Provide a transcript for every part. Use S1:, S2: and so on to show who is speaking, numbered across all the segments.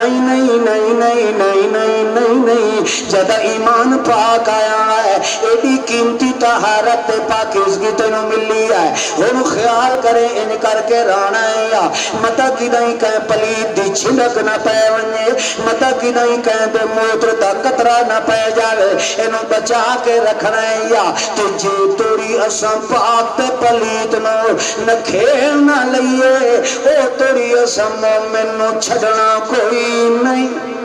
S1: نہیں جدا ایمان پاک آیا ہے ایڈی قیمتی طہارت پاکیزگی تینوں ملی ہے ہن خیال کرے ان کر کے رانا ہے یا متا کدائیں کہیں پلید دی چھلک نہ پہ ونجے متا کدائیں کہیں دے موتر دا قطرہ نہ پہ جاوے انہوں بچا کے رکھنا ہے یا تجھے توڑی اسم پاک تے پلید نہ کھیل نہ لئیے او توڑی اسم مومن نو چھڑنا کوئی نہیں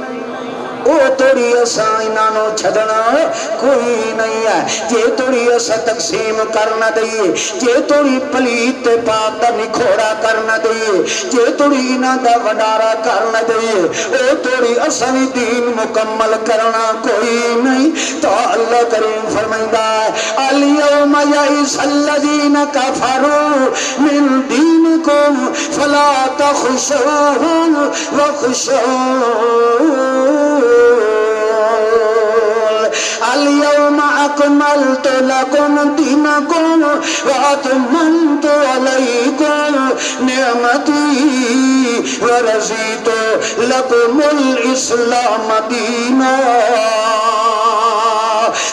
S1: او توڑی اسا انانو چھڑنا کوئی نہیں ہے جے توڑی اسا تقسیم کرنا دئیے جے توڑی پلیت پاک دا نکھوڑا کرنا دئیے جے توڑی انہ دا وڈارا کرنا دئیے او توڑی اسا بھی دین مکمل کرنا کوئی نہیں تو اللہ کریم فرمائندہ ہے الیوم یئس الذین کفروا من دینکم فلا تخشوہم وخشوہم اليوم اکملت لکم دینکم واتممت علیکم نعمتی ورزیت لکم الاسلام دینا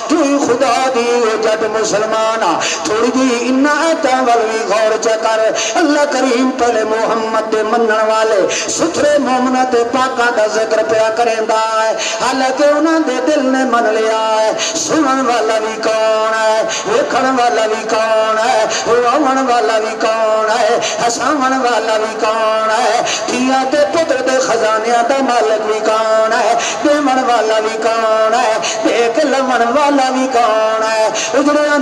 S1: تو خدا دی جد مسلمانا تھوڑی دی انہا ایتا والوی غور چکر اللہ کریم پہلے محمد دے منن والے ستھرے مومنت پاکا دا ذکر پیا کریں دا ہے حالانکہ انہاں دے دل نے من لیا ہے سنن والا بھی کون ہے وکھن والا بھی کون ہے روان والا بھی کون ہے حسامن والا بھی کون ہے کیا تے پتر دے خزانیاں دا مالک بھی کون ہے دیمن والا بھی کون ہے دیکھ لمن والا بھی کون ہے اجڑیاں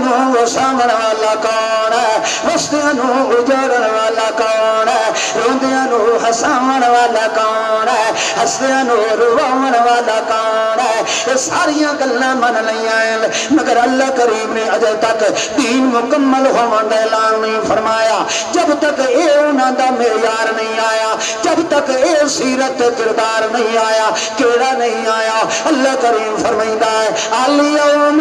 S1: سامن والا کون ہے وستیاں اجڑن والا کون ہے روندیاں ہسامن والا کون ہے ہستیاں روان والا کون ہے یہ ساریاں گلاں من لئیاں ہیں مگر اللہ کریم نے اجے تک دین مکمل ہونے دا اعلان نہیں فرمایا جب تک اے انہاں دا معیار نہیں آیا جب تک اے سیرت کردار نہیں آیا کیڑا نہیں آیا اللہ کریم فرمائندہ ہے الیوم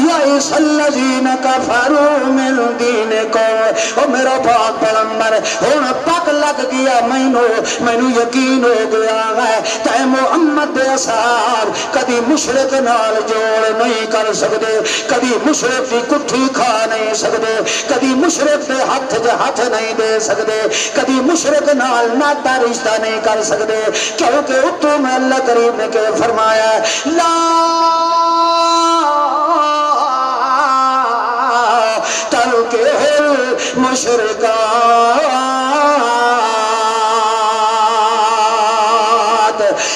S1: یئس الذین کفروا من دینکم او میرا پاک پیغمبر ہن پک لگ گیا مینوں یقین ہو گیا ہے تے محمد دے اصحاب کدی مشرک نال جوڑ نہیں کر سکتے کدی مشرک دی کٹھی کھا نہیں سکتے کدی مشرک دے ہاتھ نہیں دے سکتے کدی مشرک نال ناتا رشتہ نہیں کر سکتے کیونکہ اتو میں اللہ کریم نے کہ فرمایا لا ترکہ مشرکات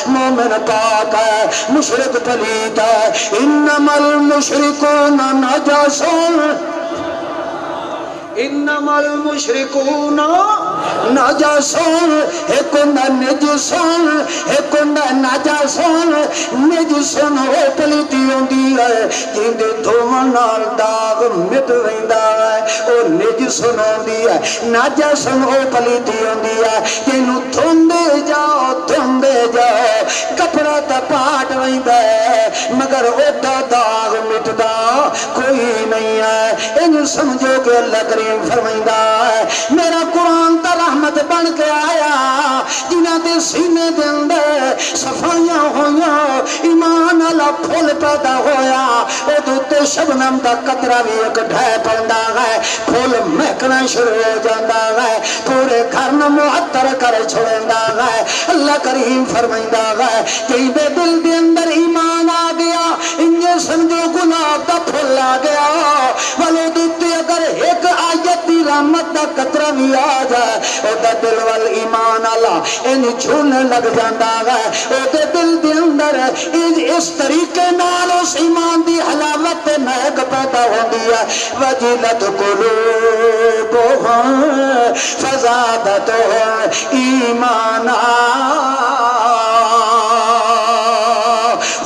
S1: مومن پاک ہے مشرک پلیت ہے انما المشرکون نجسون انما المشرکون نجسون ایک نجسون ایک نجسون نجسون ہو پلیتی ہوندی ہے جن دے دھومن نال داغ مٹ ویندا ہے او نجسون ہوندی ہے نجسون ہو پلیتی ہوندی ہے جنوں دھوندے جاؤ کپڑا تا پاٹ ویندا ہے مگر او دا داغ مٹدا کوئی نہیں ہے ان سمجھو کہ اللہ کریم فرمائندہ ہے میرا قرآن تا رحمت بن کے آیا جنہ دے سینے دے اندر صفائیاں ہویاں ایمان اللہ پھول پیدا ہویا او دوتے شبنم دا قطرہ بھی ایک ڈھائے پڑھندا ہے پھول مہکنا شروع ہو جاندہ ہے پورے گھرن معطر کر چھوڑندہ ہے اللہ کریم فرمائندہ ہے کہ دے دل دے اندر ایمان آ گیا انجھے سمجھو گلاب دا پھول آ گیا ولو دوتے اگر ایک آیت دی رحمت دا قطرہ بھی آ جائے او دا دل وال ایمان اللہ ان چھونے لگ جاندہ ہے او دا دل دے اندر اس طریقے نال اس ایمان دی حلاوت مہک پیدا ہوندی ہے وجلت قلوبہم فزادتہم ایمانا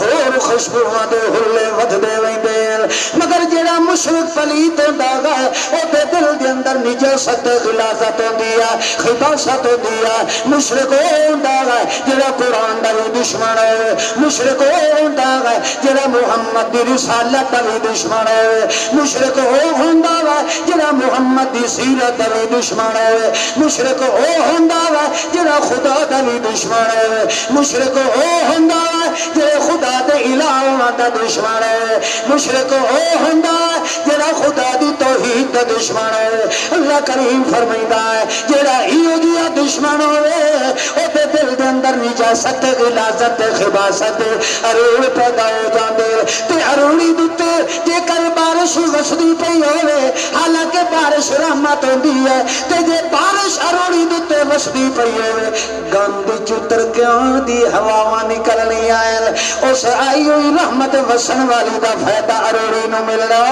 S1: اور خوشبوہاں دے ہلے ود دے ویندے مگر جڑا مشرک پلیت ہوندا گا او دے دل دے اندر نجاست غلاظت ہوندی ہے خباثت ہوندی ہے مشرک ہوندا گا جڑا قرآن دا بھی دشمن ہے مشرک ہوندا گا جڑا محمد دی رسالت دا بھی دشمن ہے مشرک ہوندا گا جڑا محمد دی سیرت دا بھی دشمن ہے مشرک ہوندا گا جڑا خدا دا بھی دشمن ہے مشرک ہوندا گا جڑا خدا دے الہ دا دشمن ہے مشرک ہوندا جڑا خدا دی توحید دا دشمن ہے اللہ کریم فرمائندا ہے جڑا ایو جیا دشمن ہوئے او دے دل دے اندر نجاست غلاظت خباثت اروڑ پیدا ہو جاندے تے اروڑی دتے جے کر بارش وسدی پئی ہوے حالانکہ بارش رحمت ہوندی ہے تے جے بارش اروڑی دتے وسدی پئی ہوے گند چتر کیوں دی ہواواں نکلنی آئل اس آئی ہوئی رحمت وسن والی دا فائدہ اروڑی نو ملنا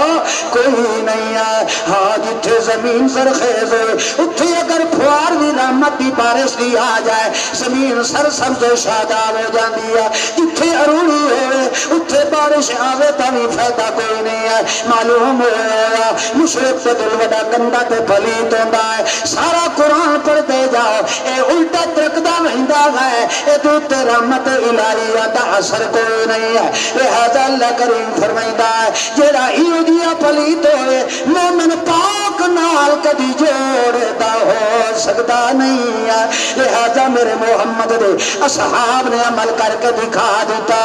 S1: کوئی نہیں ہے ہاں جتھے زمین سرخیز ہوئے اتھے اگر پھوار بھی رحمت دی بارش دی آ جائے زمین سر سبز و شاداب ہو جاندی ہے جتھے اروڑی ہوئے اتھے بارش آوے تا بھی فائدہ کوئی نہیں ہے معلوم ہوا مشرق سے دل وڈا گندہ تے پلیت ہوندا ہے سارا قرآن پڑھ دے جاؤ اے الٹا ترکدہ مہندہ گئے اے دوت رحمت الہی دا اثر کوئی نہیں ہے لہذا اللہ کریم فرمائندہ ہے جیڑا ایو دیا پلیت ہوئے مومن پاک نال کدی جوڑتا ہو سکتا نہیں ہے لہذا میرے محمد دے اصحاب نے عمل کر کے دکھا دیتا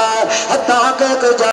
S1: حتیٰ کہ